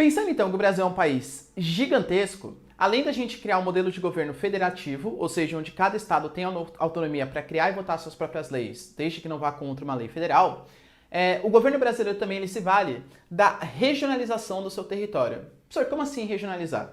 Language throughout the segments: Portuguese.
Pensando então que o Brasil é um país gigantesco, além da gente criar um modelo de governo federativo, ou seja, onde cada estado tem autonomia para criar e votar suas próprias leis, desde que não vá contra uma lei federal, o governo brasileiro também ele se vale da regionalização do seu território. Professor, como assim regionalizar?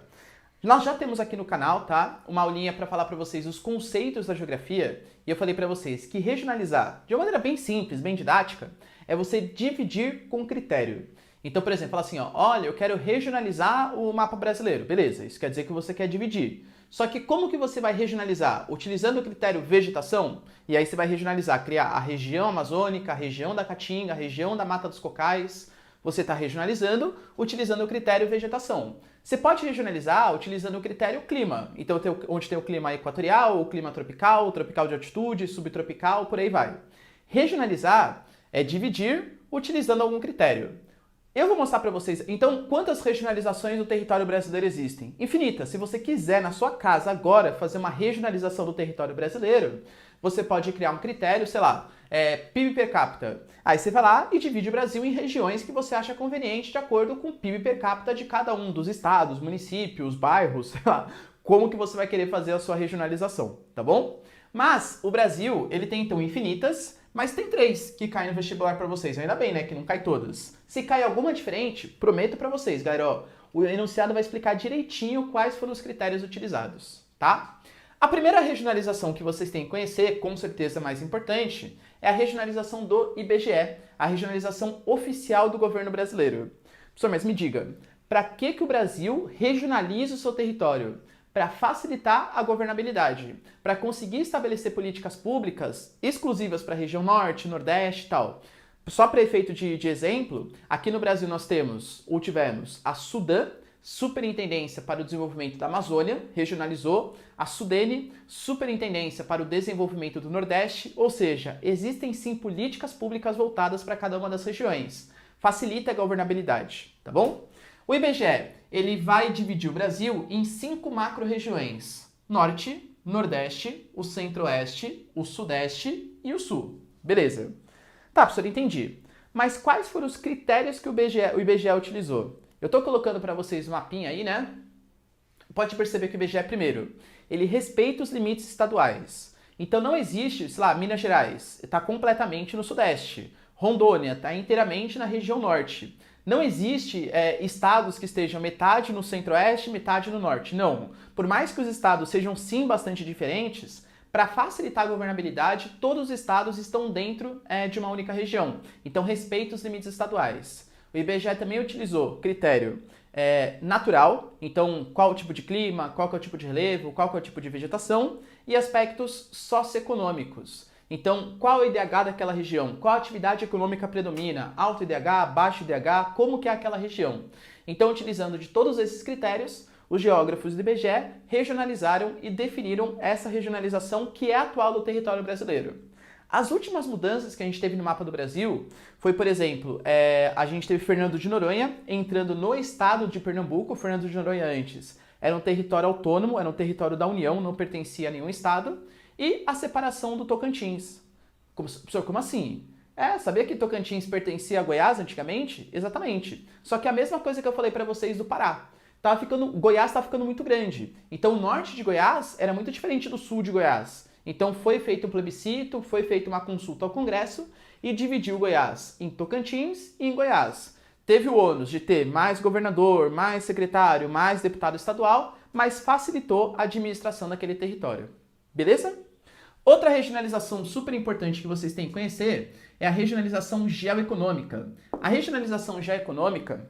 Nós já temos aqui no canal, tá, uma aulinha para falar para vocês os conceitos da geografia, e eu falei para vocês que regionalizar, de uma maneira bem simples, bem didática, é você dividir com critério. Então, por exemplo, fala assim, ó, olha, eu quero regionalizar o mapa brasileiro. Beleza, isso quer dizer que você quer dividir. Só que como que você vai regionalizar? Utilizando o critério vegetação, e aí você vai regionalizar, criar a região amazônica, a região da Caatinga, a região da Mata dos Cocais. Você está regionalizando utilizando o critério vegetação. Você pode regionalizar utilizando o critério clima. Então, onde tem o clima equatorial, o clima tropical, tropical de altitude, subtropical, por aí vai. Regionalizar é dividir utilizando algum critério. Eu vou mostrar para vocês, então, quantas regionalizações do território brasileiro existem. Infinitas. Se você quiser, na sua casa, agora, fazer uma regionalização do território brasileiro, você pode criar um critério, sei lá, PIB per capita. Aí você vai lá e divide o Brasil em regiões que você acha conveniente de acordo com o PIB per capita de cada um dos estados, municípios, bairros, sei lá, como que você vai querer fazer a sua regionalização, tá bom? Mas o Brasil, ele tem então infinitas, mas tem 3 que caem no vestibular para vocês. Ainda bem, né, que não cai todas. Se cai alguma diferente, prometo para vocês, galera, ó, o enunciado vai explicar direitinho quais foram os critérios utilizados, tá? A primeira regionalização que vocês têm que conhecer, com certeza mais importante, é a regionalização do IBGE, a regionalização oficial do governo brasileiro. Professor, mas me diga, para que o Brasil regionaliza o seu território? Para facilitar a governabilidade, para conseguir estabelecer políticas públicas exclusivas para a região norte, nordeste e tal. Só para efeito de exemplo, aqui no Brasil nós temos, ou tivemos, a SUDAM, Superintendência para o Desenvolvimento da Amazônia, regionalizou, a SUDENE, Superintendência para o Desenvolvimento do Nordeste, ou seja, existem sim políticas públicas voltadas para cada uma das regiões. Facilita a governabilidade, tá bom? O IBGE, ele vai dividir o Brasil em 5 macro-regiões: Norte, Nordeste, o Centro-Oeste, o Sudeste e o Sul. Beleza. Tá, professor, entendi. Mas quais foram os critérios que o IBGE utilizou? Eu estou colocando para vocês um mapinha aí, né? Pode perceber que o IBGE, primeiro, ele respeita os limites estaduais. Então não existe, sei lá, Minas Gerais está completamente no Sudeste. Rondônia está inteiramente na região Norte. Não existe estados que estejam metade no centro-oeste, metade no norte. Não. Por mais que os estados sejam sim bastante diferentes, para facilitar a governabilidade, todos os estados estão dentro de uma única região. Então, respeita os limites estaduais. O IBGE também utilizou critério natural, então qual o tipo de clima, qual que é o tipo de relevo, qual que é o tipo de vegetação, e aspectos socioeconômicos. Então, qual é o IDH daquela região? Qual atividade econômica predomina? Alto IDH, baixo IDH, como que é aquela região? Então, utilizando de todos esses critérios, os geógrafos do IBGE regionalizaram e definiram essa regionalização que é atual do território brasileiro. As últimas mudanças que a gente teve no mapa do Brasil foi, por exemplo, a gente teve Fernando de Noronha entrando no estado de Pernambuco. Fernando de Noronha antes era um território autônomo, era um território da União, não pertencia a nenhum estado. E a separação do Tocantins. Professor, como assim? Sabia que Tocantins pertencia a Goiás antigamente? Exatamente. Só que a mesma coisa que eu falei para vocês do Pará. Goiás está ficando muito grande. Então o norte de Goiás era muito diferente do sul de Goiás. Então foi feito um plebiscito, foi feita uma consulta ao Congresso e dividiu Goiás em Tocantins e em Goiás. Teve o ônus de ter mais governador, mais secretário, mais deputado estadual, mas facilitou a administração daquele território. Beleza? Outra regionalização super importante que vocês têm que conhecer é a regionalização geoeconômica. A regionalização geoeconômica,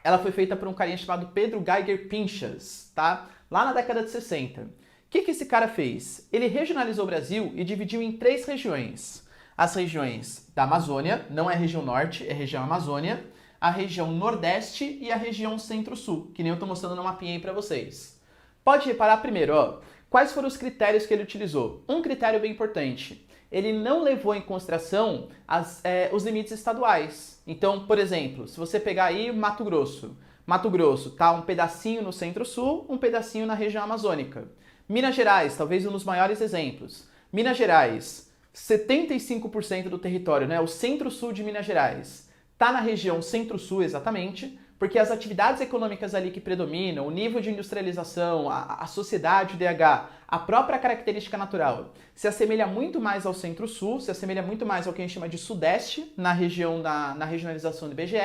ela foi feita por um carinha chamado Pedro Geiger Pinchas, tá? Lá na década de 60. O que esse cara fez? Ele regionalizou o Brasil e dividiu em 3 regiões. As regiões da Amazônia, não é região norte, é região Amazônia, a região Nordeste e a região Centro-Sul, que nem eu estou mostrando no mapinha aí para vocês. Pode reparar primeiro, ó. Quais foram os critérios que ele utilizou? Um critério bem importante. Ele não levou em consideração os limites estaduais. Então, por exemplo, se você pegar aí Mato Grosso tá um pedacinho no Centro-Sul, um pedacinho na região amazônica. Minas Gerais, talvez um dos maiores exemplos. Minas Gerais, 75% do território, né, o Centro-Sul de Minas Gerais, está na região Centro-Sul exatamente, porque as atividades econômicas ali que predominam, o nível de industrialização, a sociedade, o DH, a própria característica natural, se assemelha muito mais ao Centro-Sul, se assemelha muito mais ao que a gente chama de Sudeste, na regionalização do IBGE,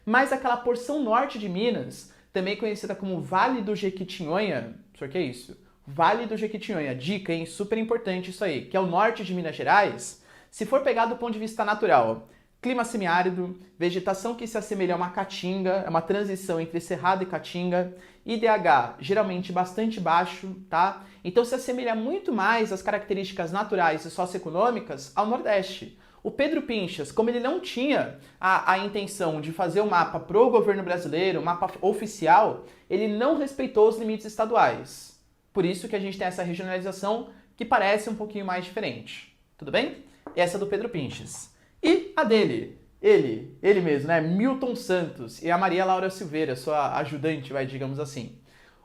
mas aquela porção norte de Minas, também conhecida como Vale do Jequitinhonha, o que é isso? Vale do Jequitinhonha, dica, hein? Super importante isso aí, que é o norte de Minas Gerais, se for pegar do ponto de vista natural, clima semiárido, vegetação que se assemelha a uma caatinga, é uma transição entre cerrado e caatinga, IDH geralmente bastante baixo, tá? Então se assemelha muito mais às características naturais e socioeconômicas ao Nordeste. O Pedro Pinchas, como ele não tinha a intenção de fazer o mapa pro governo brasileiro, um mapa oficial, ele não respeitou os limites estaduais. Por isso que a gente tem essa regionalização que parece um pouquinho mais diferente. Tudo bem? Essa é do Pedro Pinchas. E a dele, ele mesmo, né? Milton Santos e a Maria Laura Silveira, sua ajudante, digamos assim.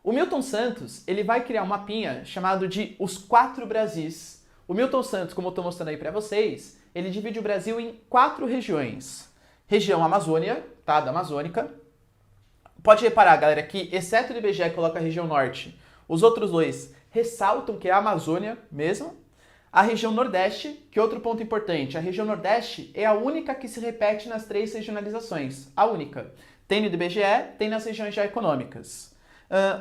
O Milton Santos, ele vai criar um mapinha chamado de Os Quatro Brasis. O Milton Santos, como eu estou mostrando aí para vocês, ele divide o Brasil em 4 regiões. Região Amazônia, tá? Da Amazônica. Pode reparar, galera, que exceto o IBGE que coloca a região norte, os outros 2 ressaltam que é a Amazônia mesmo. A região Nordeste, que é outro ponto importante, a região Nordeste é a única que se repete nas 3 regionalizações, a única. Tem no IBGE, tem nas regiões já econômicas.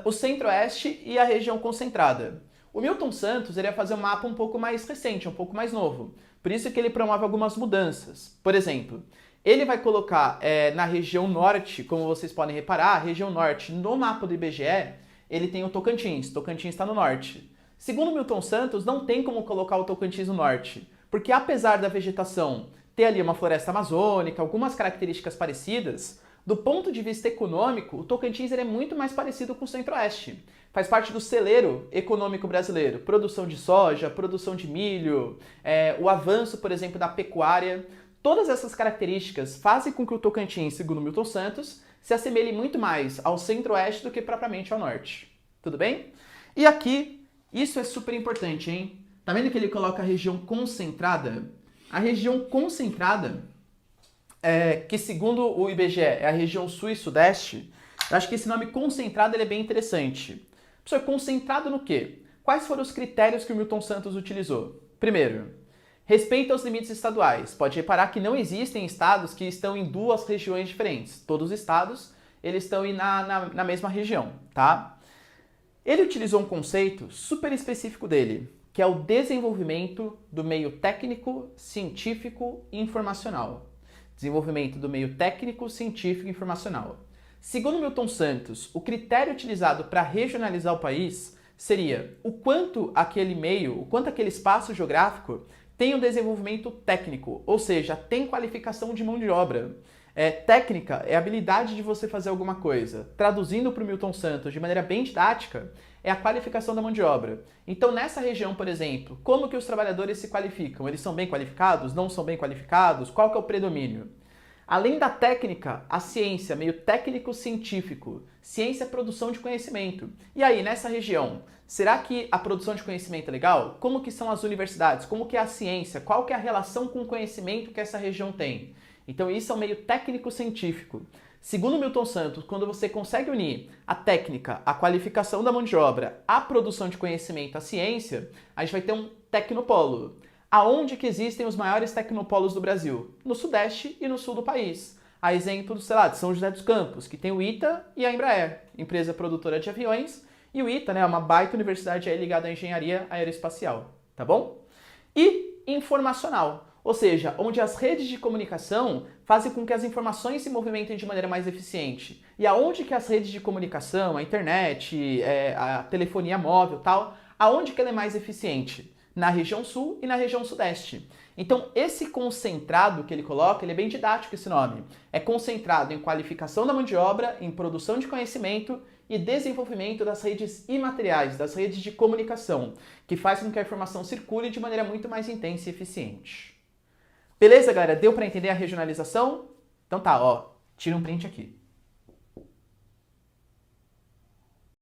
O Centro-Oeste e a região concentrada. O Milton Santos ele ia fazer um mapa um pouco mais recente, um pouco mais novo. Por isso que ele promove algumas mudanças. Por exemplo, ele vai colocar na região Norte, como vocês podem reparar, a região Norte no mapa do IBGE, ele tem o Tocantins. Tocantins está no Norte. Segundo Milton Santos, não tem como colocar o Tocantins no norte, porque apesar da vegetação ter ali uma floresta amazônica, algumas características parecidas, do ponto de vista econômico, o Tocantins ele é muito mais parecido com o Centro-Oeste. Faz parte do celeiro econômico brasileiro, produção de soja, produção de milho, o avanço, por exemplo, da pecuária. Todas essas características fazem com que o Tocantins, segundo Milton Santos, se assemelhe muito mais ao Centro-Oeste do que propriamente ao Norte. Tudo bem? E aqui, isso é super importante, hein? Tá vendo que ele coloca a região concentrada? A região concentrada, que segundo o IBGE é a região sul e sudeste, eu acho que esse nome concentrado ele é bem interessante. Professor, concentrado no quê? Quais foram os critérios que o Milton Santos utilizou? Primeiro, respeito aos limites estaduais. Pode reparar que não existem estados que estão em 2 regiões diferentes. Todos os estados eles estão na mesma região, tá? Ele utilizou um conceito super específico dele, que é o desenvolvimento do meio técnico, científico e informacional. Desenvolvimento do meio técnico, científico e informacional. Segundo Milton Santos, o critério utilizado para regionalizar o país seria o quanto aquele meio, o quanto aquele espaço geográfico tem um desenvolvimento técnico, ou seja, tem qualificação de mão de obra. Técnica é a habilidade de você fazer alguma coisa. Traduzindo para o Milton Santos de maneira bem didática, é a qualificação da mão de obra. Então, nessa região, por exemplo, como que os trabalhadores se qualificam? Eles são bem qualificados? Não são bem qualificados? Qual que é o predomínio? Além da técnica, a ciência, meio técnico-científico. Ciência é produção de conhecimento. E aí, nessa região, será que a produção de conhecimento é legal? Como que são as universidades? Como que é a ciência? Qual que é a relação com o conhecimento que essa região tem? Então isso é um meio técnico-científico. Segundo Milton Santos, quando você consegue unir a técnica, a qualificação da mão de obra, a produção de conhecimento, a ciência, a gente vai ter um tecnopolo. Aonde que existem os maiores tecnopolos do Brasil? No Sudeste e no Sul do país. A exemplo, sei lá, de São José dos Campos, que tem o ITA e a Embraer, empresa produtora de aviões, e o ITA, né, é uma baita universidade aí ligada à engenharia aeroespacial, tá bom? E informacional. Ou seja, onde as redes de comunicação fazem com que as informações se movimentem de maneira mais eficiente. E aonde que as redes de comunicação, a internet, a telefonia móvel, tal, aonde que ela é mais eficiente? Na região sul e na região sudeste. Então, esse concentrado que ele coloca, ele é bem didático esse nome. É concentrado em qualificação da mão de obra, em produção de conhecimento e desenvolvimento das redes imateriais, das redes de comunicação, que faz com que a informação circule de maneira muito mais intensa e eficiente. Beleza, galera? Deu para entender a regionalização? Então tá, ó, tira um print aqui.